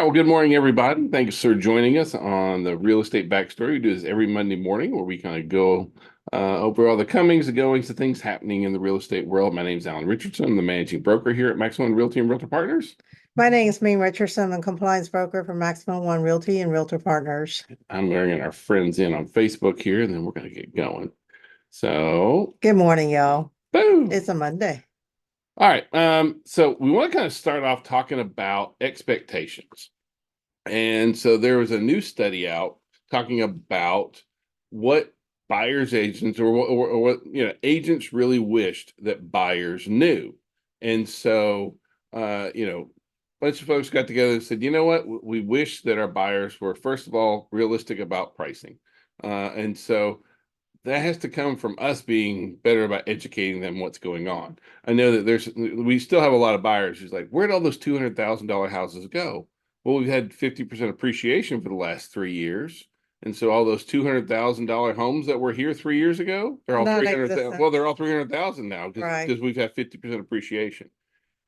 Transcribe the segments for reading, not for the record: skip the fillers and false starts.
Well, good morning, everybody. Thanks for joining us on the Real Estate Backstory. We do this every Monday morning where we kind of go over all the comings and goings, the things happening in the real estate world. My name is Alan Richardson. I'm the managing broker here at Maximum Realty and Realtor Partners. My name is Ming Richardson, the compliance broker for Maximum One Realty and Realtor Partners. I'm bringing our friends in on Facebook here, and then we're going to get going. So, Good morning, y'all. boom. It's a Monday. All right. So we want to kind of start off talking about expectations. And so there was a new study out talking about what buyers agents or what agents really wished that buyers knew. And so a bunch of folks got together and said, you know what, we wish that our buyers were first of all realistic about pricing. And so that has to come from us being better about educating them what's going on. I know that we still have a lot of buyers who's like, where'd all those $200,000 houses go? Well, we've had 50% appreciation for the last 3 years. And so all those $200,000 homes that were here 3 years ago, they're all 300,000. Well, Non-existent. they're all 300,000 now Right. because we've had 50% appreciation.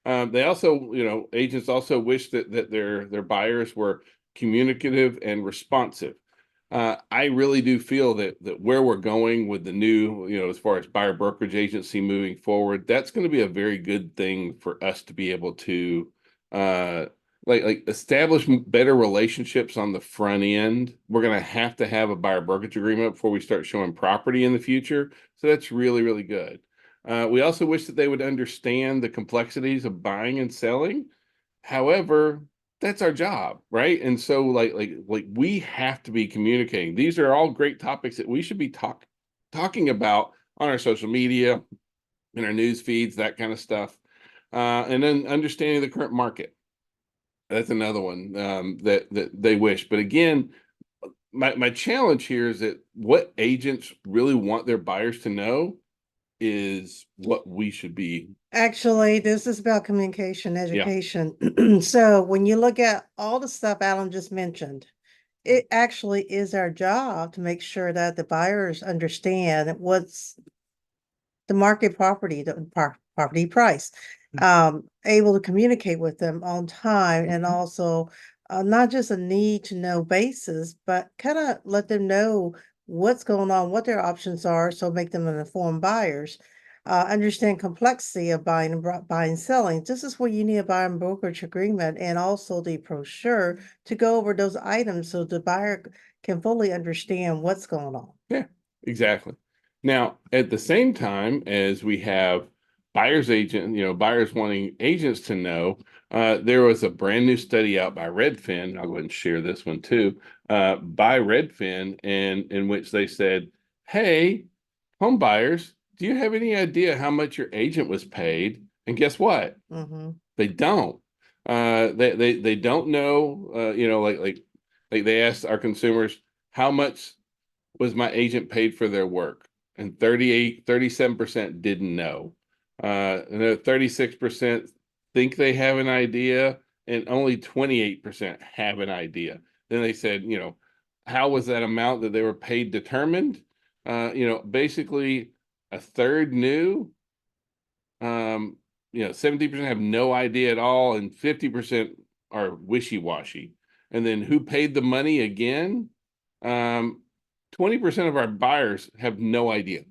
They also, agents also wish that their buyers were communicative and responsive. I really do feel that where we're going with the new, as far as buyer brokerage agency moving forward, that's going to be a very good thing for us to be able to uh, like establish better relationships on the front end. We're going to have a buyer brokerage agreement before we start showing property in the future. So that's really, really good. We also wish that they would understand the complexities of buying and selling. However, that's our job, right? And so like we have to be communicating. These are all great topics that we should be talking about on our social media, in our news feeds, that kind of stuff. And then understanding the current market. That's another one that they wish. But again, my challenge here is that what agents really want their buyers to know is what we should be. Actually, this is about communication, Yeah. education. So when you look at all the stuff Alan just mentioned, it actually is our job to make sure that the buyers understand what's the market property, property price. Able to communicate with them on time and also not just a need to know basis, but kind of let them know what's going on, what their options are, so make them an informed buyers. Understand complexity of buying and buying selling. This is where you need a buyer and brokerage agreement and also the brochure to go over those items so the buyer can fully understand what's going on. Yeah, exactly. Now, at the same time as we have buyers wanting agents to know, there was a brand new study out by Redfin. I'll go ahead and share this one too, by Redfin, and in which they said, "Hey, home buyers, do you have any idea how much your agent was paid?" And guess what? Mm-hmm. They don't. They don't know. Like they asked our consumers how much was my agent paid for their work, and 37% didn't know. And 36% think they have an idea, and only 28% have an idea. Then they said, how was that amount that they were paid determined? Basically a third knew. 70% have no idea at all, and 50% are wishy-washy. And then who paid the money again? 20% of our buyers have no idea,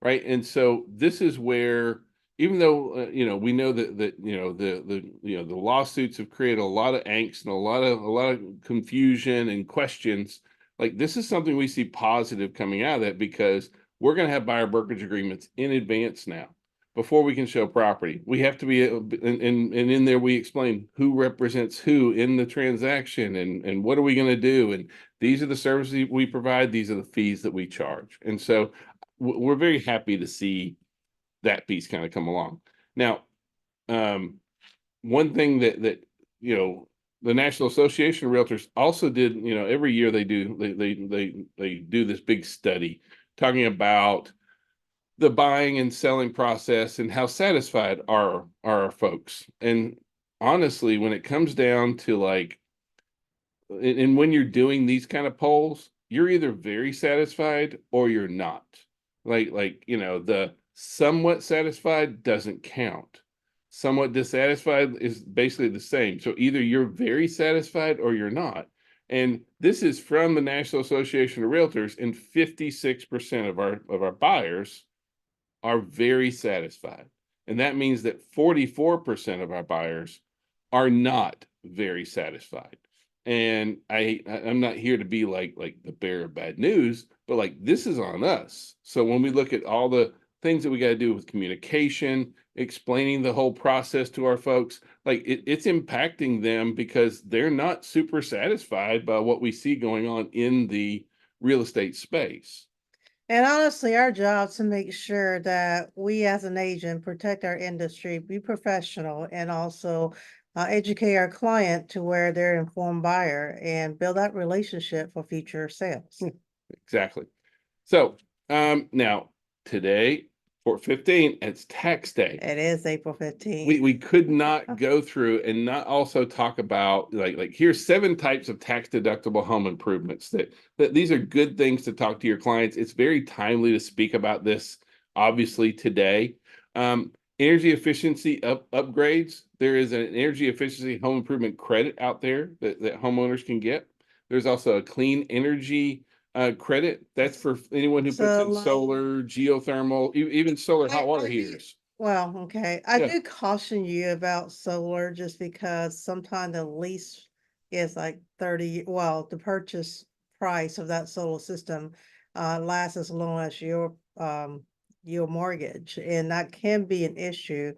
right? And so this is where, even though we know that the lawsuits have created a lot of angst and a lot of confusion and questions. Like, this is something we see positive coming out of that, because we're going to have buyer brokerage agreements in advance now before we can show property. We have to be, and in there we explain who represents who in the transaction, and what are we going to do, and these are the services we provide, these are the fees that we charge. And so we're very happy to see that piece kind of come along. Now, one thing that the National Association of Realtors also did, every year they do this big study talking about the buying and selling process and how satisfied are our folks. And honestly, when it comes down to like, and when you're doing these kind of polls, you're either very satisfied or you're not. The somewhat satisfied doesn't count. somewhat dissatisfied is basically the same. So either you're very satisfied or you're not. And this is from the National Association of Realtors, and 56% of our buyers are very satisfied. And that means that 44% of our buyers are not very satisfied. And I'm not here to be like the bearer of bad news, but like this is on us. So when we look at all the things that we got to do with communication, explaining the whole process to our folks, like it's impacting them because they're not super satisfied by what we see going on in the real estate space. And honestly, our job is to make sure that we as an agent protect our industry, be professional, and also educate our client to where they're an informed buyer and build that relationship for future sales. Exactly. So now today, for 15, it's tax day. It is April 15th. We could not go through and not also talk about like here's 7 types of tax deductible home improvements that these are good things to talk to your clients. It's very timely to speak about this, obviously, today. Energy efficiency upgrades. There is an energy efficiency home improvement credit out there that homeowners can get. There's also a clean energy credit. That's for anyone who puts So in like, solar, geothermal, even solar hot water I do, heaters. well, okay. I Yeah. do caution you about solar just because sometimes the lease is like 30, well, the purchase price of that solar system lasts as long as your mortgage. And that can be an issue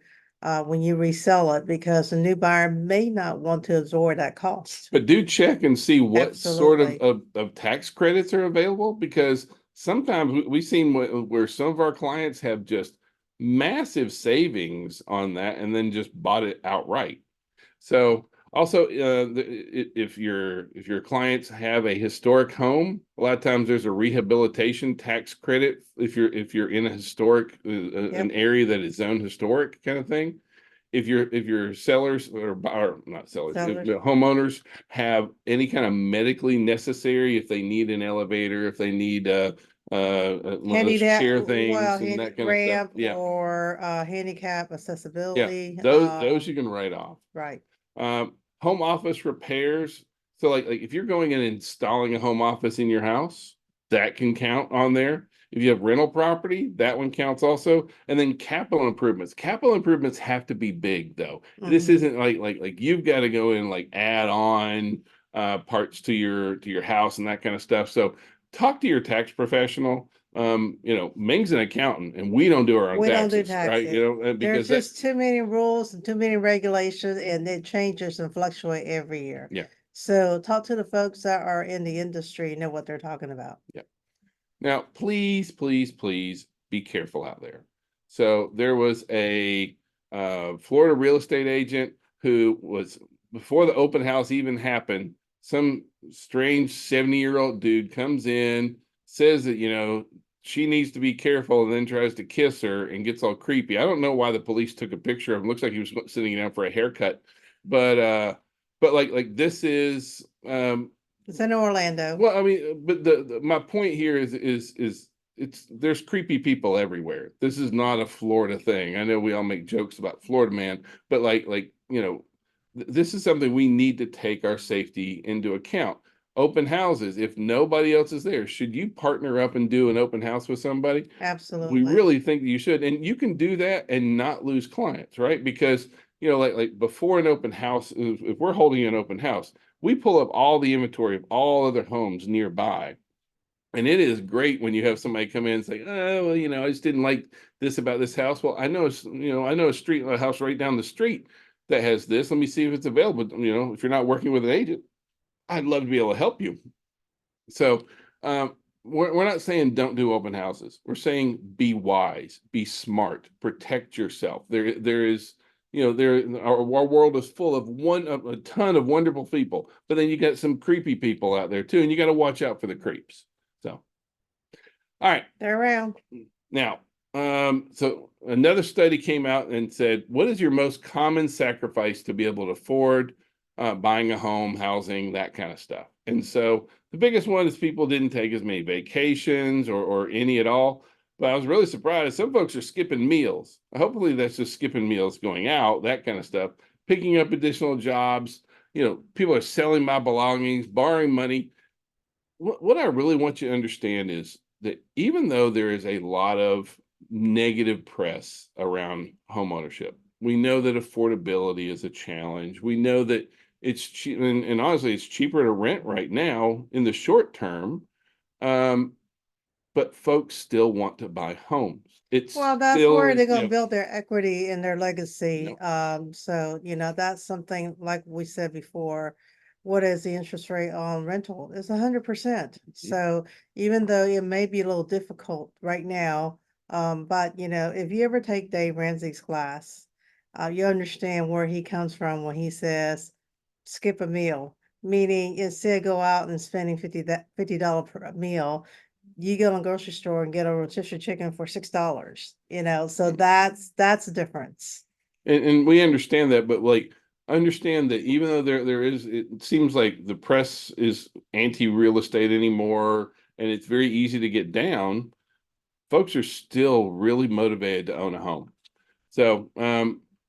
when you resell it because the new buyer may not want to absorb that cost. But do check and see what sort Absolutely. of tax credits are available, because sometimes we've seen where some of our clients have just massive savings on that and then just bought it outright. So also, if your clients have a historic home, a lot of times there's a rehabilitation tax credit if you're in a historic an Yep. area that is zoned historic kind of thing. If your sellers or not sellers, if Sellers. the homeowners have any kind of medically necessary, if they need an elevator, if they need one of Handy those that, chair well, things and handy that kind of stuff, ramp yeah, or handicap yeah, accessibility. those you can write off. Right. Home office repairs. So like if you're going and installing a home office in your house, that can count on there. If you have rental property, that one counts also. And then capital improvements. Capital improvements have to be big though. This Mhm. isn't like you've got to go in like add on parts to your house and that kind of stuff. So talk to your tax professional. Ming's an accountant and we don't do our own We don't do taxes, right? taxes. Because There's that, just too many rules and too many regulations, and it changes and fluctuate every year. yeah, So talk to the folks that are in the industry and know what they're talking about. yeah. Now, please, please, please be careful out there. So there was a Florida real estate agent who was, before the open house even happened, some strange 70-year-old dude comes in, says that, she needs to be careful, and then tries to kiss her and gets all creepy. I don't know why the police took a picture of him. Looks like he was sitting down for a haircut. But like this is It's in Orlando. well, I mean, but my point here is there's creepy people everywhere. This is not a Florida thing. I know we all make jokes about Florida man, but this is something we need to take our safety into account. Open houses, if nobody else is there, should you partner up and do an open house with somebody? We Absolutely. really think that you should, and you can do that and not lose clients, right? Because like before an open house, if we're holding an open house, we pull up all the inventory of all other homes nearby. And it is great when you have somebody come in and say, oh, well, I just didn't like this about this house. Well, I know a house right down the street that has this. Let me see if it's available. If you're not working with an agent, I'd love to be able to help you. So we're not saying don't do open houses. We're saying be wise, be smart, protect yourself. There is our world is full of a ton of wonderful people, but then you got some creepy people out there too, and you got to watch out for the creeps. So, all right, They're around. now, so another study came out and said, what is your most common sacrifice to be able to afford buying a home, housing, that kind of stuff? And so the biggest one is people didn't take as many vacations or any at all. But I was really surprised. Some folks are skipping meals. Hopefully that's just skipping meals, going out, that kind of stuff, picking up additional jobs. People are selling my belongings, borrowing money. What I really want you to understand is that even though there is a lot of negative press around homeownership, we know that affordability is a challenge. We know that it's cheap, and honestly, it's cheaper to rent right now in the short term. Um, but folks still want to buy homes. It's Well, that's where still, they're gonna build their equity and their legacy. know, So, that's something like we said before. What is the interest rate on rental? It's 100%. So even though it may be a little difficult right now, but if you ever take Dave Ramsey's class, you understand where he comes from when he says skip a meal, meaning instead go out and spending $50 per meal, you go to the grocery store and get a rotisserie chicken for $6, so that's the difference. and we understand that, but like understand that even though there is, it seems like the press is anti-real estate anymore, and it's very easy to get down. Folks are still really motivated to own a home. So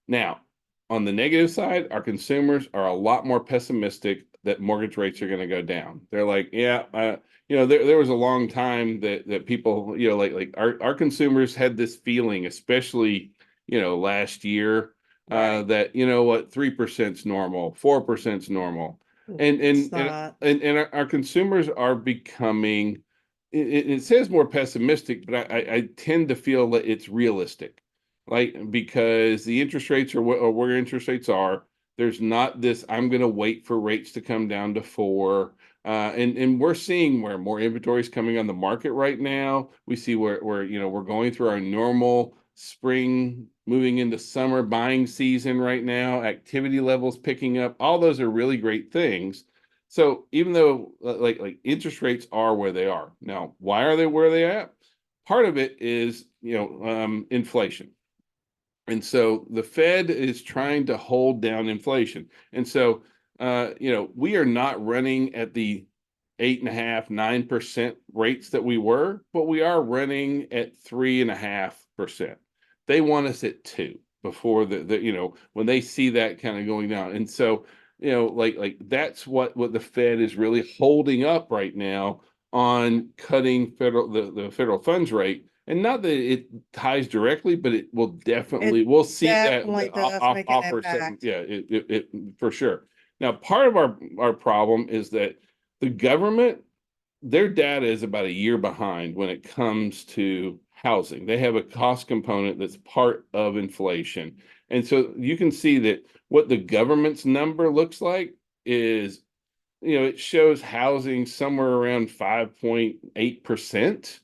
now, on the negative side, our consumers are a lot more pessimistic that mortgage rates are going to go down. They're like, yeah, there was a long time that people, like our consumers had this feeling, especially last year, Right. that what 3% is normal, 4% is normal, and It's and and not. and our consumers are becoming. It says more pessimistic, but I tend to feel that it's realistic, like because the interest rates are where interest rates are. There's not this, I'm going to wait for rates to come down to 4. And we're seeing where more inventory is coming on the market right now. We see where we're going through our normal spring, moving into summer buying season right now. Activity levels picking up. All those are really great things. So even though like interest rates are where they are now, why are they where they are at? Part of it is inflation. And so the Fed is trying to hold down inflation. And so, we are not running at the 8.5, 9% rates that we were, but we are running at 3.5%. They want us at 2 before when they see that kind of going down. And so, like that's what the Fed is really holding up right now on cutting the federal funds rate. And not that it ties directly, but it will definitely, It we'll see that definitely does make an offer some, impact. yeah, it for sure. Now, part of our problem is that the government, their data is about a year behind when it comes to housing. They have a cost component that's part of inflation. And so you can see that what the government's number looks like is, it shows housing somewhere around 5.8%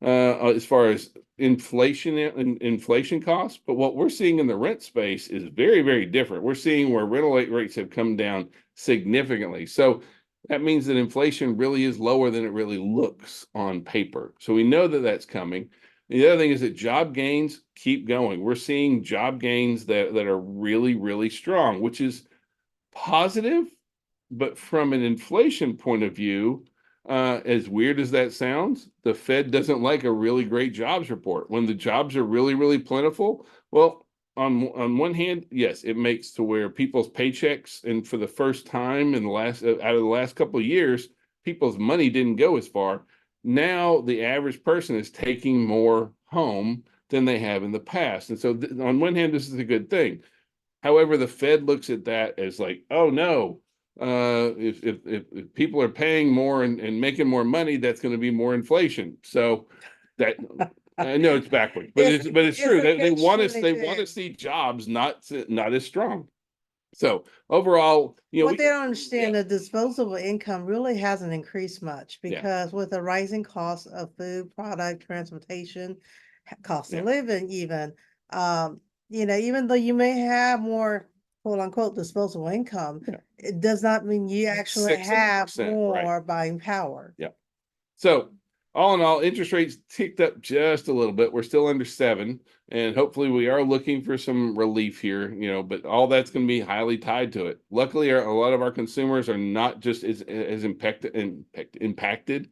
as far as inflation and inflation costs. But what we're seeing in the rent space is very, very different. We're seeing where rental rates have come down significantly. So that means that inflation really is lower than it really looks on paper. So we know that that's coming. The other thing is that job gains keep going. We're seeing job gains that are really, really strong, which is positive. But from an inflation point of view, as weird as that sounds, the Fed doesn't like a really great jobs report. When the jobs are really, really plentiful, well, on one hand, yes, it makes to where people's paychecks, and for the first time in the last out of the last couple of years, people's money didn't go as far. Now the average person is taking more home than they have in the past, and so on one hand, this is a good thing. However, the Fed looks at that as like, oh no, if people are paying more and making more money, that's going to be more inflation. So that I know it's backward, but it's It's true. a They catch want us, they want to 22. see jobs not as strong. So overall, What we they don't yeah, understand, the disposable income really hasn't increased much yeah, because with the rising cost of food, product, transportation, cost of yeah, living, even, um, even though you may have more quote unquote disposable income, yeah. it does not mean you actually Six, seven have percent, right? more buying power. Yeah. So all in all, interest rates ticked up just a little bit. We're still under 7, and hopefully we are looking for some relief here, but all that's going to be highly tied to it. Luckily, a lot of our consumers are not just as impacted.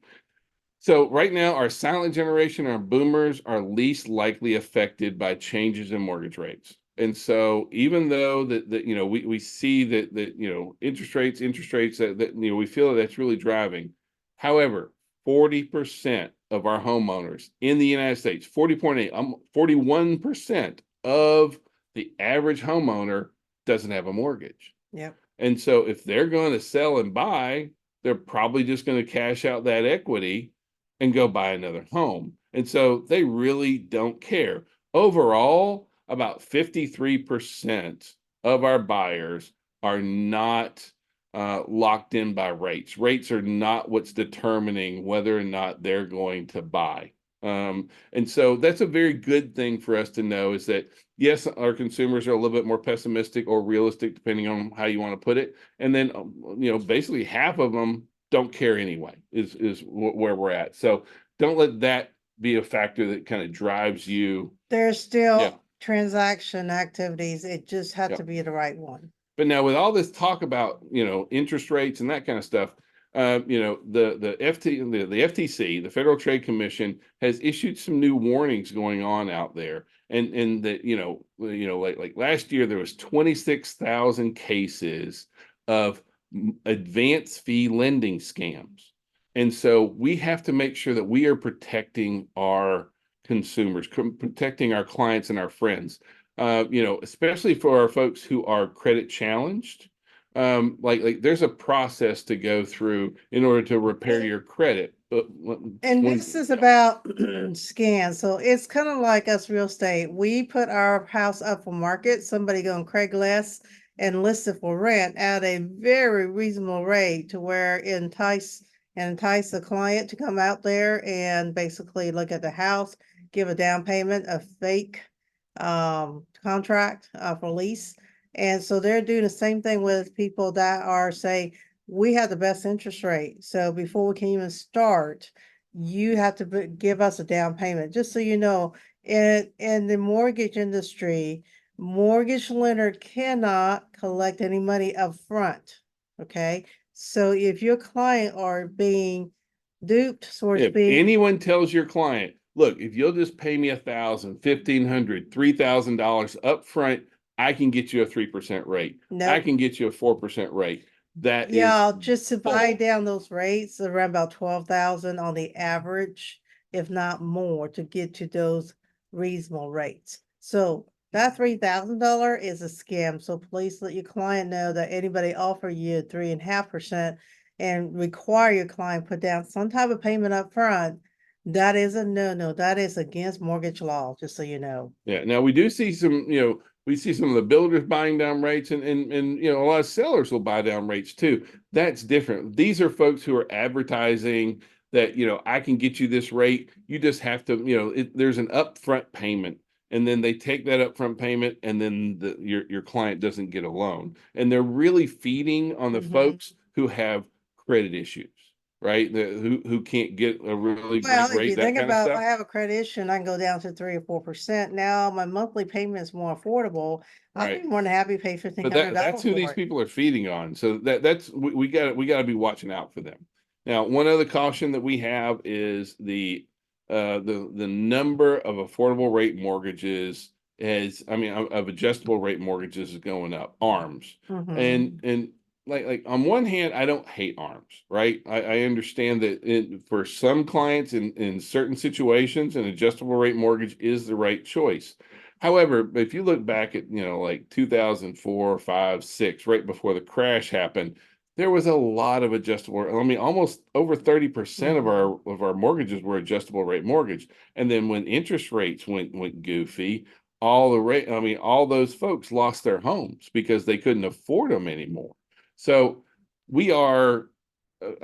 So right now, our silent generation, our boomers, are least likely affected by changes in mortgage rates. And so even though that we see that interest rates that we feel that that's really driving. However, 40% of our homeowners in the United States, 40.8, 41% of the average homeowner doesn't have a mortgage. Yep. And so if they're going to sell and buy, they're probably just going to cash out that equity and go buy another home. And so they really don't care. Overall, about 53% of our buyers are not locked in by rates. Rates are not what's determining whether or not they're going to buy. And so that's a very good thing for us to know, is that yes, our consumers are a little bit more pessimistic or realistic, depending on how you want to put it. And then, basically half of them don't care anyway, is where we're at. So don't let that be a factor that kind of drives you. There's Yeah. still transaction activities. It just had Yeah. to be the right one. But now with all this talk about, interest rates and that kind of stuff, the FTC, the Federal Trade Commission, has issued some new warnings going on out there. And that, like last year, there was 26,000 cases of advance fee lending scams. And so we have to make sure that we are protecting our consumers, protecting our clients and our friends. Especially for our folks who are credit challenged. Like there's a process to go through in order to repair your credit. But And this is about scans. So it's kind of like us real estate. We put our house up for market. Somebody go on Craigslist and list it for rent at a very reasonable rate to where entice the client to come out there and basically look at the house, give a down payment, a fake contract for lease. And so they're doing the same thing with people that are say, we have the best interest rate. So before we can even start, you have to give us a down payment. Just so you know, in the mortgage industry, mortgage lender cannot collect any money up front. Okay. So if your client are being duped, so to if speak, anyone tells your client, look, if you'll just pay me $1,000, $1,500, $3,000 up front, I can get you a 3% rate. no. I can get you a 4% rate. That Yeah, is just to buy bull. down those rates, around about 12,000 on the average, if not more, to get to those reasonable rates. So that $3,000 is a scam. So please let your client know that anybody offer you 3.5% and require your client put down some type of payment up front. That is a no-no. That is against mortgage law, just so you know. Yeah. Now we do see some, we see some of the builders buying down rates, and a lot of sellers will buy down rates too. That's different. These are folks who are advertising that, I can get you this rate. You just have to, there's an upfront payment, and then they take that upfront payment, and then your client doesn't get a loan. And they're really feeding on the folks who have credit issues, right? Who can't get a really Well, great if rate, you that think kind of about, I stuff. have a credit issue and I can go down to 3 or 4%. Now my monthly payment is more affordable. I'd Right. be more than happy to pay fifteen But hundred that's dollars who for these it. people are feeding on. So that's we got to be watching out for them. Now, one other caution that we have is the number of affordable rate mortgages of adjustable rate mortgages is going up, ARMs. And like on one hand, I don't hate ARMs, right? I understand that for some clients in certain situations, an adjustable rate mortgage is the right choice. However, if you look back at, like 2004, 5, 6, right before the crash happened, there was a lot of adjustable. I mean, almost over 30% of our mortgages were adjustable rate mortgage. And then when interest rates went goofy, all those folks lost their homes because they couldn't afford them anymore. So we are,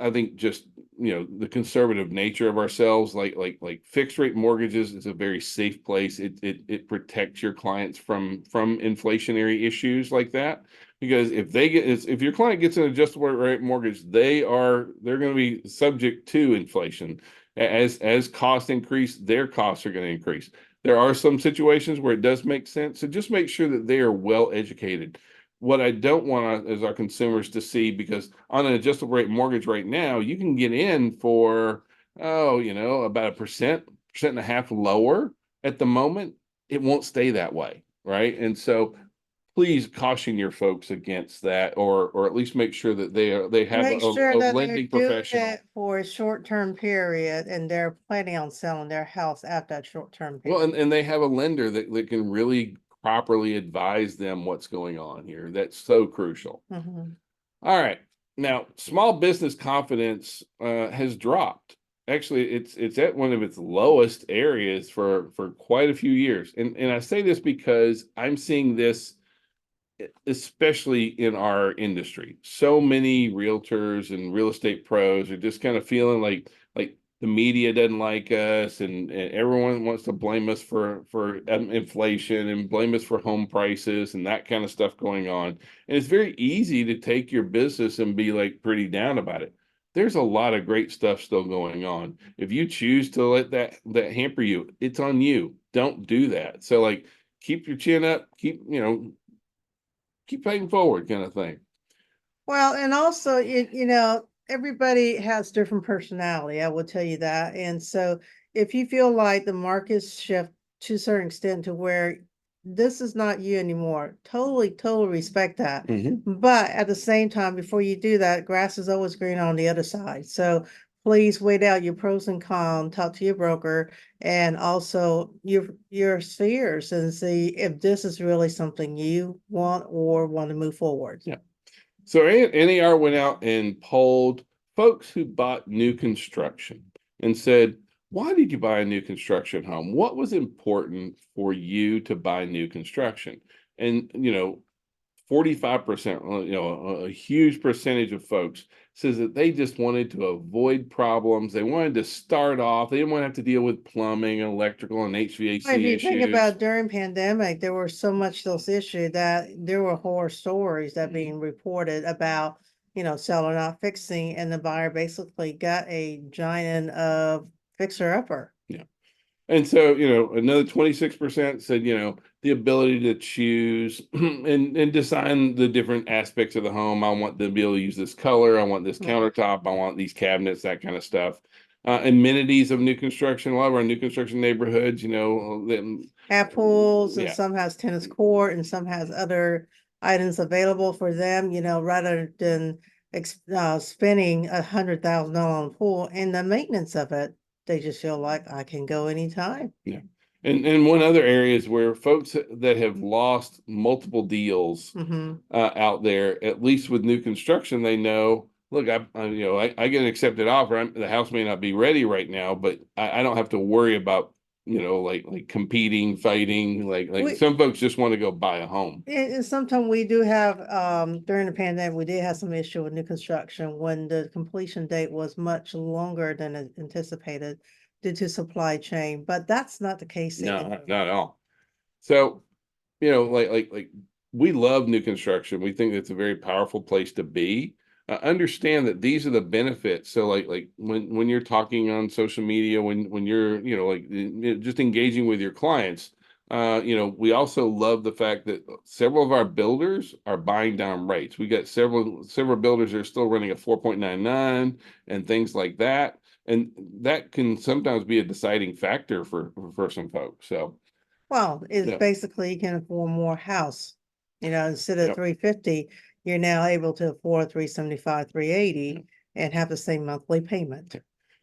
I think, just the conservative nature of ourselves, like fixed rate mortgages is a very safe place. It protects your clients from inflationary issues like that, because if your client gets an adjustable rate mortgage, they're going to be subject to inflation. As costs increase, their costs are going to increase. There are some situations where it does make sense, so just make sure that they are well educated. What I don't want is our consumers to see, because on an adjustable rate mortgage right now, you can get in for oh, about a percent and a half lower at the moment, it won't stay that way, right? And so please caution your folks against that, or at least make sure that they have Make sure a that they're lending doing professional. it for a short-term period and they're planning on selling their house at that short-term Well, period. and they have a lender that can really properly advise them what's going on here. That's so crucial. Mhm. All right. Now, small business confidence has dropped. Actually, it's at one of its lowest areas for quite a few years. And I say this because I'm seeing this especially in our industry. So many realtors and real estate pros are just kind of feeling like the media doesn't like us, and everyone wants to blame us for inflation and blame us for home prices and that kind of stuff going on. And it's very easy to take your business and be like pretty down about it. There's a lot of great stuff still going on. If you choose to let that hamper you, it's on you. Don't do that. So like keep your chin up, keep paying forward kind of thing. Well, and also, everybody has different personality, I will tell you that. And so if you feel like the market's shift to a certain extent to where this is not you anymore, totally respect that. Hmm. But at the same time, before you do that, grass is always green on the other side. So please wait out your pros and cons, talk to your broker and also your spheres and see if this is really something you want to move forward. Yeah. So NAR went out and polled folks who bought new construction and said, why did you buy a new construction home? What was important for you to buy new construction? And, 45%, a huge percentage of folks says that they just wanted to avoid problems. They wanted to start off, they didn't want to have to deal with plumbing and electrical and If HVAC you think issues. about during pandemic, there were so much those issues that there were horror stories that being reported about, selling out fixing and the buyer basically got a giant of fixer upper. Yeah. And so, another 26% said, the ability to choose and design the different aspects of the home. I want to be able to use this color. I want this Mhm. countertop. I want these cabinets, that kind of stuff. Amenities of new construction. A lot of our new construction neighborhoods, Have pools and yeah, some has tennis court and some has other items available for them, rather than spending $100,000 on a pool and the maintenance of it. They just feel like I can go anytime. yeah. And one other area is where folks that have lost multiple deals Hmm. out there, at least with new construction, they know, look, I get an accepted offer. The house may not be ready right now, but I don't have to worry about, like competing, fighting. Like We some folks just want to go buy a home. and sometimes we do have during the pandemic we did have some issue with new construction when the completion date was much longer than anticipated due to supply chain, but that's not the case No, anymore. not at all. So, like we love new construction. We think it's a very powerful place to be. Understand that these are the benefits. So like when you're talking on social media, when you're, just engaging with your clients, we also love the fact that several of our builders are buying down rates. We got several builders that are still running a 4.99 and things like that. And that can sometimes be a deciding factor for some folks. So, Well, it's yeah. basically you can afford more house. Instead of Yep. 350, you're now able to afford 375, 380 and have the same monthly payment.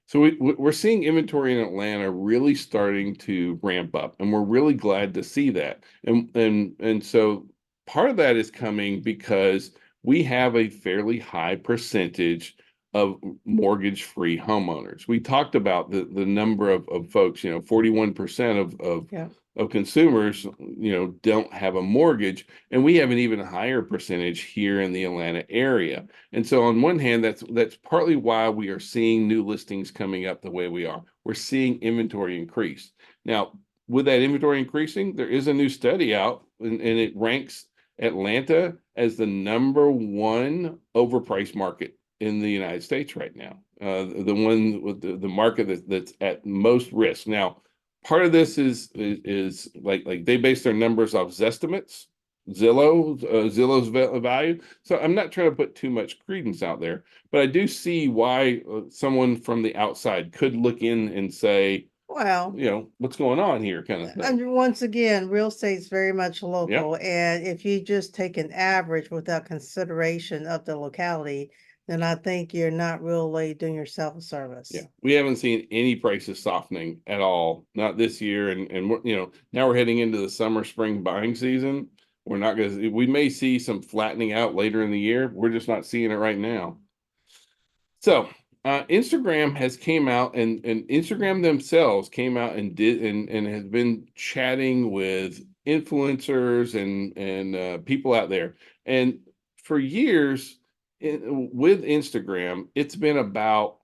So we're seeing inventory in Atlanta really starting to ramp up, and we're really glad to see that. And so part of that is coming because we have a fairly high percentage of mortgage-free homeowners. We talked about the number of folks, 41% Yeah. of consumers, don't have a mortgage, and we have an even higher percentage here in the Atlanta area. And so on one hand, that's partly why we are seeing new listings coming up the way we are. We're seeing inventory increase. Now, with that inventory increasing, there is a new study out and it ranks Atlanta as the number one overpriced market in the United States right now. The one with the market that's at most risk. Now, part of this is like they base their numbers off Zestimates. Zillow's value. So I'm not trying to put too much credence out there, but I do see why someone from the outside could look in and say, Well, what's going on here, kind of thing. and once again, real estate's very much Yeah. local, and if you just take an average without consideration of the locality, then I think you're not really doing yourself a Yeah, service. we haven't seen any prices softening at all, not this year. And we're, now we're heading into the summer, spring buying season. We're not going to, we may see some flattening out later in the year. We're just not seeing it right now. So, Instagram has came out and Instagram themselves came out and did and has been chatting with influencers and people out there. And for years, with Instagram, it's been about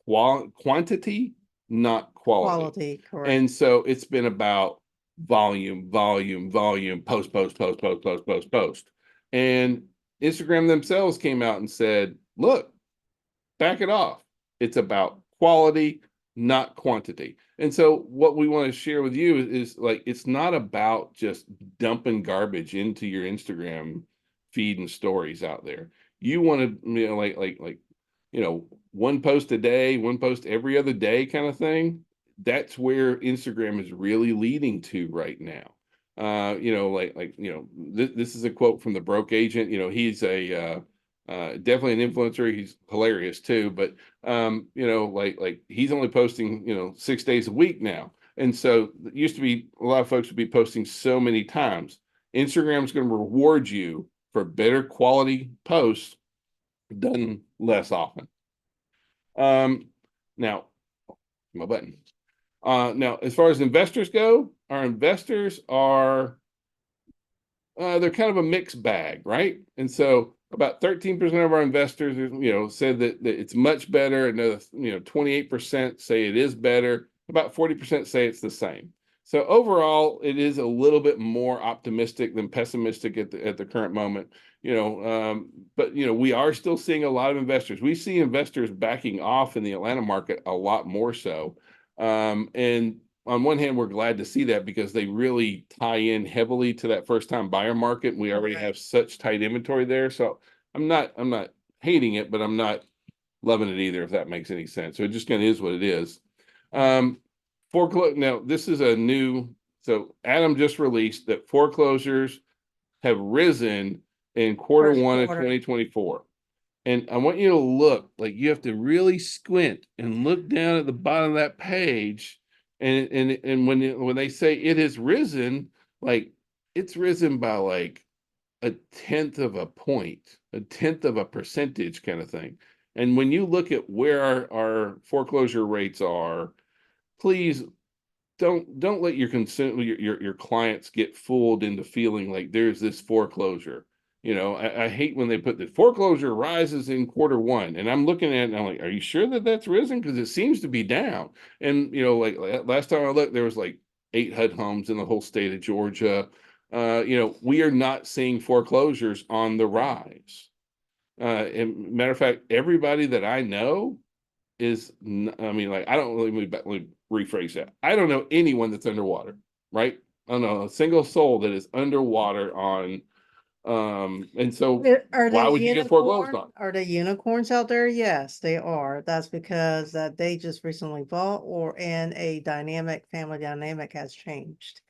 quantity, not quality. Quality, correct. And so it's been about volume, volume, volume, post, post, post, post, post, post, post. And Instagram themselves came out and said, look, back it off. It's about quality, not quantity. And so what we want to share with you is like it's not about just dumping garbage into your Instagram feed and stories out there. You want to, one post a day, one post every other day kind of thing. That's where Instagram is really leading to right now. This is a quote from the broke agent. He's a definitely an influencer. He's hilarious too, but he's only posting 6 days a week now. And so it used to be a lot of folks would be posting so many times. Instagram's going to reward you for better quality posts done less often. Now my button. Now as far as investors go, our investors are they're kind of a mixed bag, right? And so about 13% of our investors, said that it's much better. Another, 28% say it is better. About 40% say it's the same. So overall, it is a little bit more optimistic than pessimistic at the current moment. But we are still seeing a lot of investors. We see investors backing off in the Atlanta market a lot more so. And on one hand, we're glad to see that because they really tie in heavily to that first time buyer market. We already have such tight inventory there. So I'm not hating it, but I'm not loving it either, if that makes any sense. So it just kind of is what it is. Now this is a new, so Adam just released that foreclosures have risen in quarter First one of quarter. 2024. And I want you to look, like you have to really squint and look down at the bottom of that page. And when they say it has risen, like it's risen by like a tenth of a point, a tenth of a percentage kind of thing. And when you look at where our foreclosure rates are, please don't let your clients get fooled into feeling like there's this foreclosure. I hate when they put the foreclosure rises in quarter one, and I'm looking at it and I'm like, are you sure that that's risen? Because it seems to be down. And like last time I looked, there was like 8 HUD homes in the whole state of Georgia. We are not seeing foreclosures on the rise. And matter of fact, everybody that I know I mean, like, I don't really, let me rephrase that. I don't know anyone that's underwater, right? I don't know a single soul that is underwater on, and so Are why they would you get foreclosed unicorn? on? Are they unicorns out there? Yes, they are. That's because that they just recently bought and a family dynamic has changed.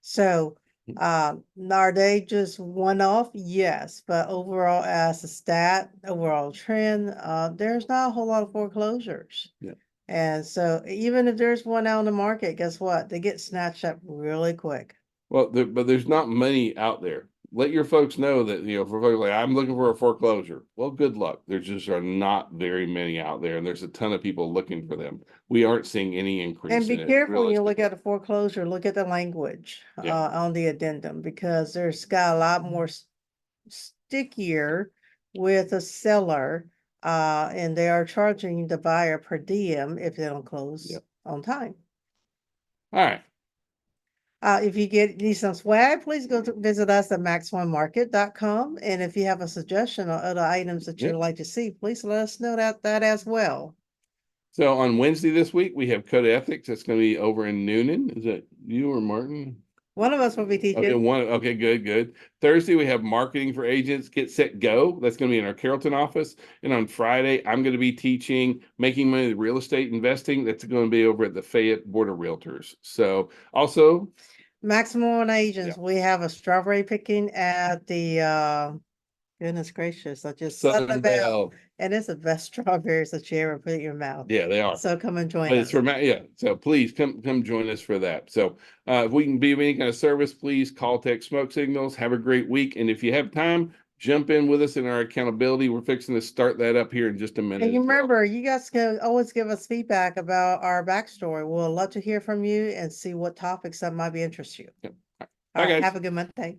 So, are they just one off? Yes, but overall, as a overall trend, there's not a whole lot of foreclosures. Yeah. And so even if there's one out in the market, guess what? They get snatched up really quick. Well, but there's not many out there. Let your folks know that, for folks like, I'm looking for a foreclosure. Well, good luck. There just are not very many out there, and there's a ton of people looking for them. We aren't seeing any And increase be in it, careful when you look realistically. at a foreclosure, look at the language Yeah. on the addendum because there's got a lot more stickier with a seller. And they are charging the buyer per diem if they don't close Yep. on time. All right. If you need some swag, please go to visit us at max1market.com. And if you have a suggestion or other items that you'd Yep. like to see, please let us know that as well. So on Wednesday this week, we have Code of Ethics. That's going to be over in Noonan. Is that you or Martin? One of us will be Okay, teaching. okay, good, good. Thursday, we have marketing for agents, get set, go. That's going to be in our Carrollton office. And on Friday, I'm going to be teaching making money with real estate investing. That's going to be over at the Fayette Board of Realtors. So also, Maximum on agents. yeah, We have a strawberry picking at the goodness gracious, I just Southern Bell. and it's the best strawberries that you ever put in your mouth. Yeah, they are. So come and join But it's us. yeah. So please come join us for that. So if we can be of any kind of service, please call, text, smoke signals. Have a great week. And if you have time, jump in with us in our accountability. We're fixing to start that up here in just a minute. And you as well. remember, you guys can always give us feedback about our backstory. We'll love to hear from you and see what topics that might be interest you. Yep. All Bye, right, guys. have a good Monday.